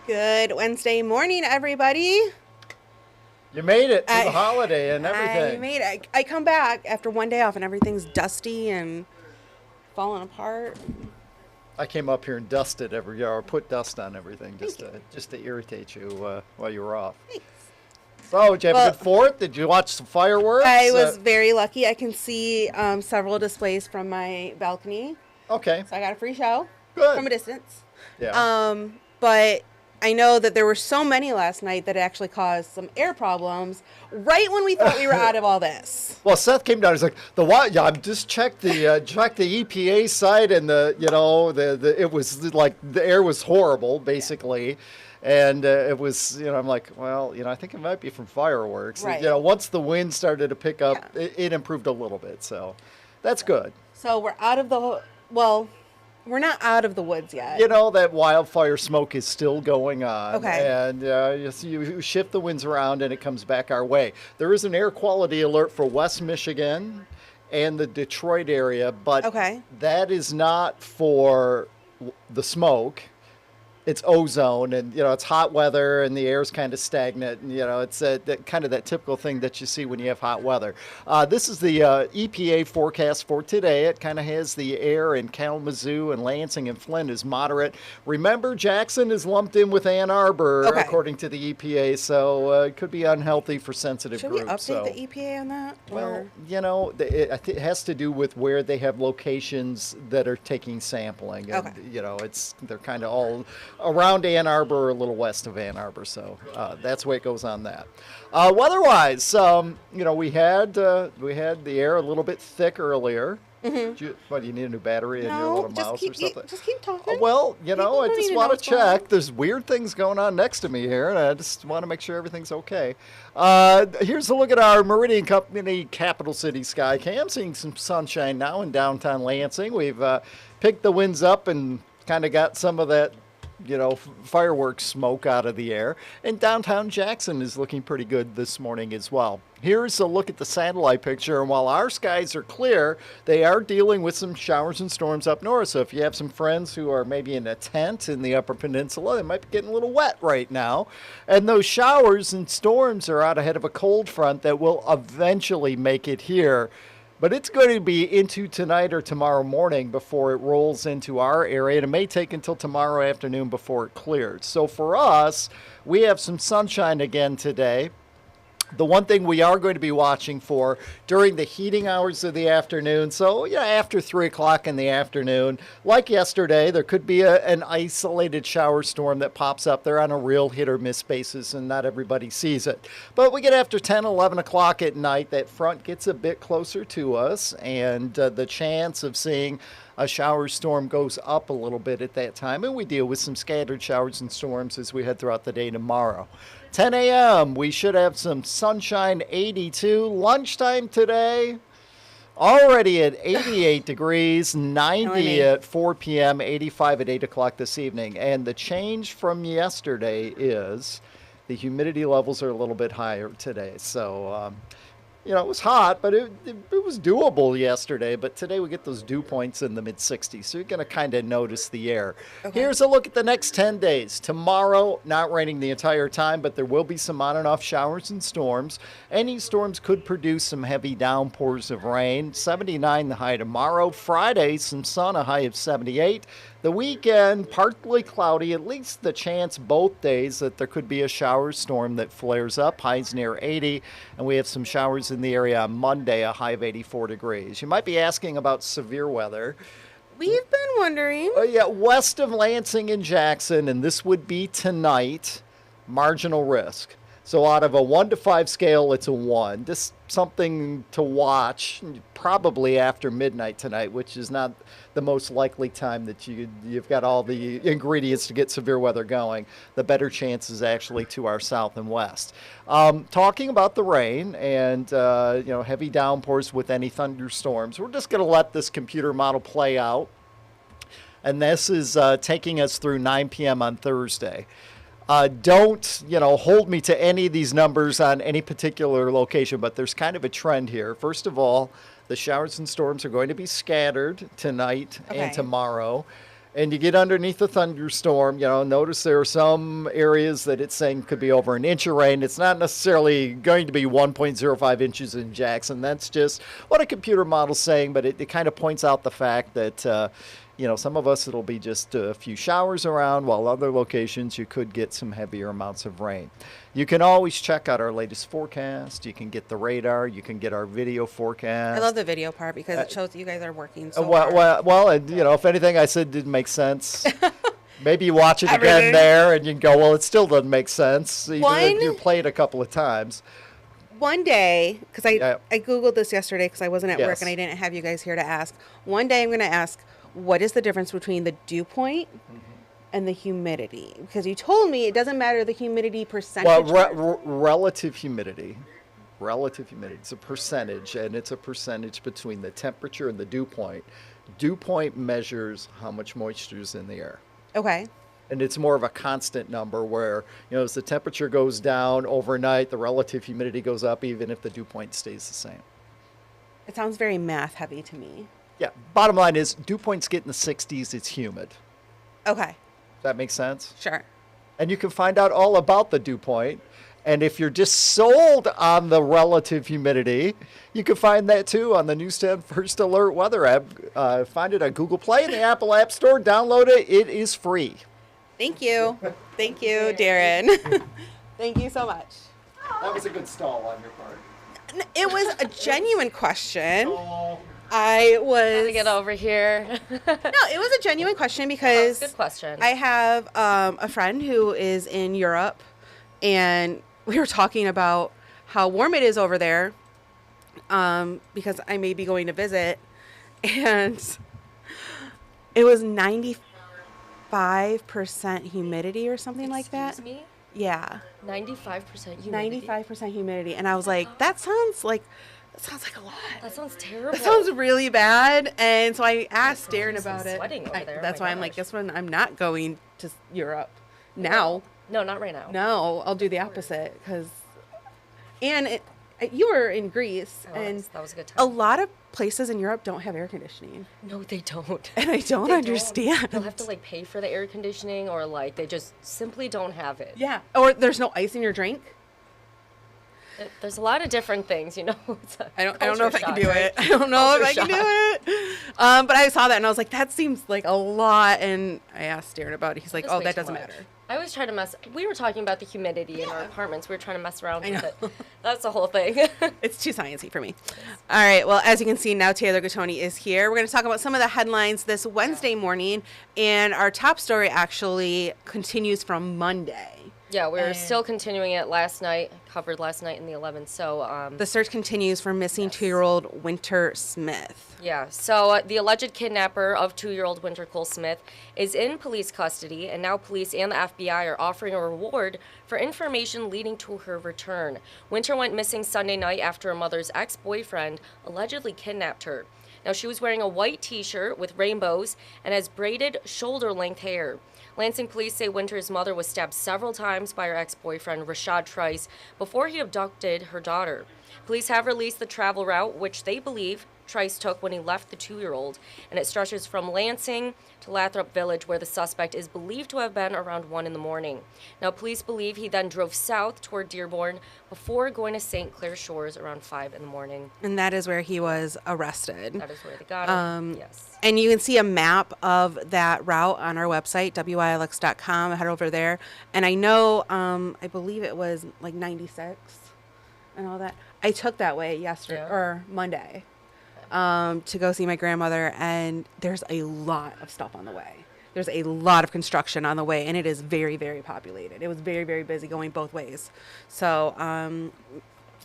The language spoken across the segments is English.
Good Wednesday morning, everybody. You made it to the holiday and everything. I made it. I come back after one day off and everything's dusty and falling apart. I came up here and dusted or put dust on everything just to irritate you while you were off. Thanks. So, did you have a good 4th? Did you watch some fireworks? I was very lucky. I can see several displays from my balcony. Okay. So I got a free show. Good. From a distance. Yeah. But I know that there were so many last night that it actually caused some air problems right when we thought we were out of all this. Well, Seth came down. He's like, I just checked the EPA site, and it was like the air was horrible, basically. And it was, I'm like, well, I think it might be from fireworks. Right. Once the wind started to pick up, it improved a little bit. So that's good. So we're out of we're not out of the woods yet. That wildfire smoke is still going on. Okay. And you shift the winds around and it comes back our way. There is an air quality alert for West Michigan and the Detroit area, but that is not for the smoke. It's ozone, and it's hot weather, and the air's kind of stagnant, and it's kind of that typical thing that you see when you have hot weather. This is the EPA forecast for today. It kind of has the air in Kalamazoo and Lansing and Flint is moderate. Remember, Jackson is lumped in with Ann Arbor, according to the EPA, so it could be unhealtty for sensitive groups. Should we update the EPA on that? Well, it has to do with where they have locations that are taking sampling, and they're kind of all around Ann Arbor or a little west of Ann Arbor, so that's the way it goes on that. Weather-wise, we had the air a little bit thick earlier. Mm-hmm. Do you need a new battery in your little mouse or something? Just keep talking. I just want to check. There's weird things going on next to me here, and I just want to make sure everything's okay. Here's a look at our Meridian Company Capital City sky cam. Seeing some sunshine now in downtown Lansing. We've picked the winds up and kind of got some of that fireworks smoke out of the air. And downtown Jackson is looking pretty good this morning as well. Here's a look at the satellite picture, and while our skies are clear, they are dealing with some showers and storms up north. So if you have some friends who are maybe in a tent in the Upper Peninsula, they might be getting a little wet right now. And those showers and storms are out ahead of a cold front that will eventually make it here. But it's going to be into tonight or tomorrow morning before it rolls into our area. And it may take until tomorrow afternoon before it clears. So for us, we have some sunshine again today. The one thing we are going to be watching for during the heating hours of the afternoon, so after 3 o'clock in the afternoon, like yesterday, there could be an isolated shower storm that pops up there on a real hit or miss basis, and not everybody sees it. But we get after 10, 11 o'clock at night, that front gets a bit closer to us, and the chance of seeing a shower storm goes up a little bit at that time, and we deal with some scattered showers and storms as we head throughout the day tomorrow. 10 a.m., we should have some sunshine, 82. Lunchtime today, already at 88 degrees, 90 at 4 p.m., 85 at 8 o'clock this evening. And the change from yesterday is the humidity levels are a little bit higher today. So, it was hot, but it was doable yesterday. But today we get those dew points in the mid-60s, so you're going to kind of notice the air. Okay. Here's a look at the next 10 days. Tomorrow, not raining the entire time, but there will be some on and off showers and storms. Any storms could produce some heavy downpours of rain. 79 the high tomorrow. Friday, some sun, a high of 78. The weekend, partly cloudy, at least the chance both days that there could be a shower storm that flares up, highs near 80, and we have some showers in the area on Monday, a high of 84 degrees. You might be asking about severe weather. We've been wondering. West of Lansing and Jackson, and this would be tonight, marginal risk. So out of a 1 to 5 scale, it's a 1. Just something to watch probably after midnight tonight, which is not the most likely time that you've got all the ingredients to get severe weather going. The better chance is actually to our south and west. Talking about the rain and heavy downpours with any thunderstorms, we're just going to let this computer model play out. And this is taking us through 9 p.m. on Thursday. Don't, hold me to any of these numbers on any particular location, but there's kind of a trend here. First of all, the showers and storms are going to be scattered tonight and tomorrow. and you get underneath the thunderstorm, notice there are some areas that it's saying could be over an inch of rain. It's not necessarily going to be 1.05 inches in Jackson. That's just what a computer model's saying, but it kind of points out the fact that, some of us it'll be just a few showers around, while other locations you could get some heavier amounts of rain. You can always check out our latest forecast. You can get the radar. You can get our video forecast. I love the video part because it shows that you guys are working so hard. Well, and if anything I said didn't make sense, maybe you watch it again there and you can go, well, it still doesn't make sense. Even if you play it a couple of times. One day, because I Googled this yesterday because I wasn't at work and I didn't have you guys here to ask. One day I'm going to ask, what is the difference between the dew point and the humidity? Because you told me it doesn't matter the humidity percentage. Well, relative humidity. Relative humidity. It's a percentage, and it's a percentage between the temperature and the dew point. Dew point measures how much moisture is in the air. Okay. And it's more of a constant number where, as the temperature goes down overnight, the relative humidity goes up even if the dew point stays the same. It sounds very math heavy to me. Yeah. Bottom line is dew points get in the 60s. It's humid. Okay. That makes sense? Sure. And you can find out all about the dew point. And if you're just sold on the relative humidity, you can find that too on the Newsstand First Alert weather app. Find it on Google Play and the Apple App Store. Download it. It is free. Thank you. Thank you, Darrin. Thank you so much. That was a good stall on your part. It was a genuine question. Oh. I was to get over here. No, it was a genuine question because Good question. I have a friend who is in Europe, and we were talking about how warm it is over there because I may be going to visit, and it was 95% humidity or something like that. Excuse me? Yeah. 95% humidity? 95% humidity. And I was like, that sounds like a lot. That sounds terrible. That sounds really bad. And so I asked Darrin about it. Sweating over there. That's Oh why my I'm like, gosh. guess what? I'm not going to Europe now. No, not right now. No, I'll do the opposite because. And you were in Greece, and that was a good time. a lot of places in Europe don't have air conditioning, No, they don't. and I don't understand. They'll have to pay for the air conditioning, or they just simply don't have it. Yeah, or there's no ice in your drink. There's a lot of different things, It's I don't know if I can do right? it. I don't know if I Culture can do it. But I saw that and I was like, that seems like a lot. And I asked Darrin about it. He's like, That's oh, way that too doesn't much. matter. I always try to we were talking about the humidity in our apartments. We were trying to mess around I with know. it. That's the whole thing. It's too sciencey for me. All right. Well, as you can see now, Taylor Gattoni is here. We're going to talk about some of the headlines this Wednesday morning. And our top story actually continues from Monday. Yeah, we were still continuing it last night, covered last night in the 11th. So The search continues for missing 2-year-old Winter Smith. yeah, so the alleged kidnapper of 2-year-old Winter Cole Smith is in police custody, and now police and the FBI are offering a reward for information leading to her return. Winter went missing Sunday night after her mother's ex-boyfriend allegedly kidnapped her. Now, she was wearing a white t-shirt with rainbows and has braided shoulder-length hair. Lansing police say Winter's mother was stabbed several times by her ex-boyfriend, Rashad Trice, before he abducted her daughter. Police have released the travel route, which they believe Trice took when he left the 2-year-old, and it stretches from Lansing to Lathrop Village, where the suspect is believed to have been around 1 in the morning. Now, police believe he then drove south toward Dearborn before going to St. Clair Shores around 5 in the morning. And that is where he was arrested. That is where they got him. Yes. And you can see a map of that route on our website, WILX.com. Head over there. And I know, I believe it was like 96 and all that. I took that way yesterday or Monday to go see my grandmother. And there's a lot of stuff on the way. There's a lot of construction on the way, and it is very, very populated. It was very, very busy going both ways. So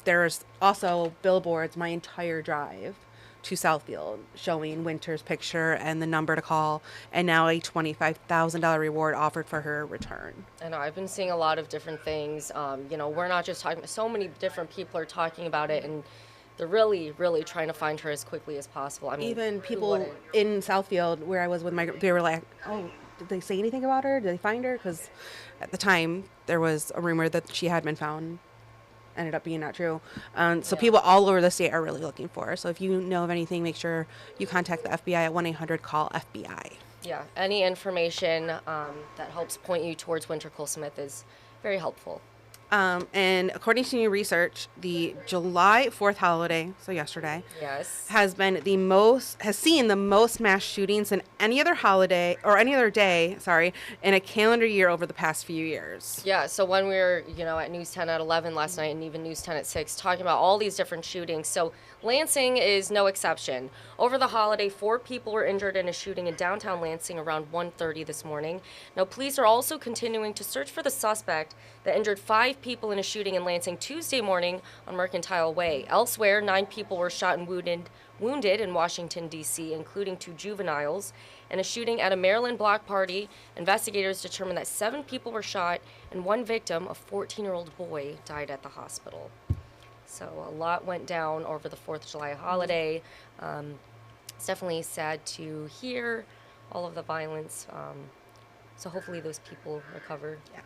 there's also billboards my entire drive to Southfield showing Winter's picture and the number to call, and now a $25,000 reward offered for her return. I know, I've been seeing a lot of different things. We're not just talking, so many different people are talking about it, and they're really, really trying to find her as quickly as possible. I mean, even people in Southfield where I was with they were like, oh, did they say anything about her? Did they find her? Because at the time there was a rumor that she had been found. Ended up being not true. So people all over the state are really looking for her. So if you know of anything, make sure you contact the FBI at 1-800-CALL-FBI. Yeah, any information that helps point you towards Winter Coal Smith is very helpful. And according to new research, the July 4th holiday, so yesterday, Yes. has seen the most mass shootings than any other holiday or any other day, in a calendar year over the past few years. Yeah, so when we were, at News 10 at 11 last night and even News 10 at 6, talking about all these different shootings, so Lansing is no exception. Over the holiday, 4 people were injured in a shooting in downtown Lansing around 1:30 this morning. Now, police are also continuing to search for the suspect that injured 5 people in a shooting in Lansing Tuesday morning on Mercantile Way. Elsewhere, 9 people were shot and wounded in Washington, D.C., including 2 juveniles. In a shooting at a Maryland block party, investigators determined that 7 people were shot and 1 victim, a 14-year-old boy, died at the hospital. So a lot went down over the 4th of July holiday. It's definitely sad to hear all of the violence. So hopefully those people recover. Yeah.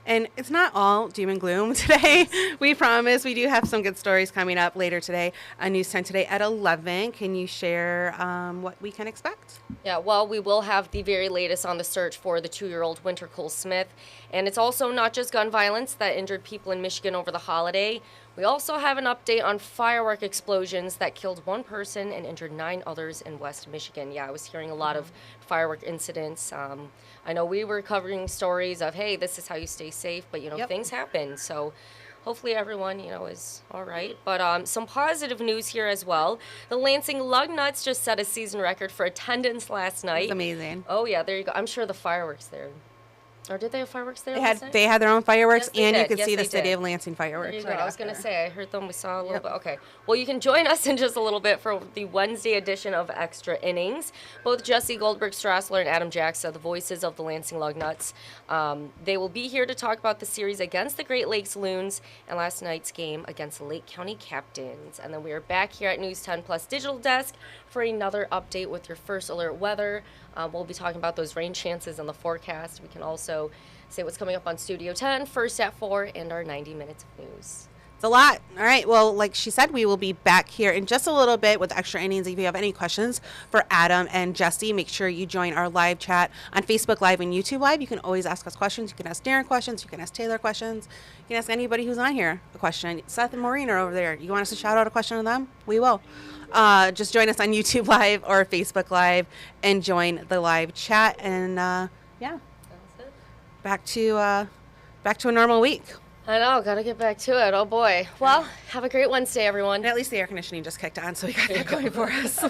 And it's not all doom and gloom today. We promise. We do have some good stories coming up later today on News 10 today at 11. Can you share what we can expect? Yeah, well, we will have the very latest on the search for the 2-year-old Winter Coal Smith. And it's also not just gun violence that injured people in Michigan over the holiday. We also have an update on firework explosions that killed 1 person and injured 9 others in West Michigan. Yeah, I was hearing a lot of firework incidents. I know we were covering stories of, hey, this is how you stay safe, but, things happen. So hopefully everyone, is all right. But some positive news here as well. The Lansing Lugnuts just set a season record for attendance last night. It's amazing. Oh, yeah, there you go. I'm sure the fireworks there. Or did they have fireworks there? They had their own fireworks, Yes, and they you could did. see Yes, the they city did. of Lansing fireworks. There you go. Right I was going to after. say, I heard them. We saw a little bit. Okay. Well, you can join us in just a little bit for the Wednesday edition of Extra Innings. Both Jesse Goldberg-Strassler and Adam Jackson, the voices of the Lansing Lugnuts, they will be here to talk about the series against the Great Lakes Loons and last night's game against the Lake County Captains. And then we are back here at News 10 Plus Digital Desk for another update with your first alert weather. We'll be talking about those rain chances in the forecast. We can also say what's coming up on Studio 10, first at 4, and our 90 minutes of news. It's a lot. All right. Well, like she said, we will be back here in just a little bit with Extra Innings. If you have any questions for Adam and Jesse, make sure you join our live chat on Facebook Live and YouTube Live. You can always ask us questions. You can ask Darrin questions. You can ask Taylor questions. You can ask anybody who's on here a question. Seth and Maureen are over there. You want us to shout out a question to them? We will. Just join us on YouTube Live or Facebook Live and join the live chat. And yeah, back to a normal week. I know, gotta get back to it. Oh boy. Well, have a great Wednesday, everyone. And at least the air conditioning just kicked on, so we got that going for us.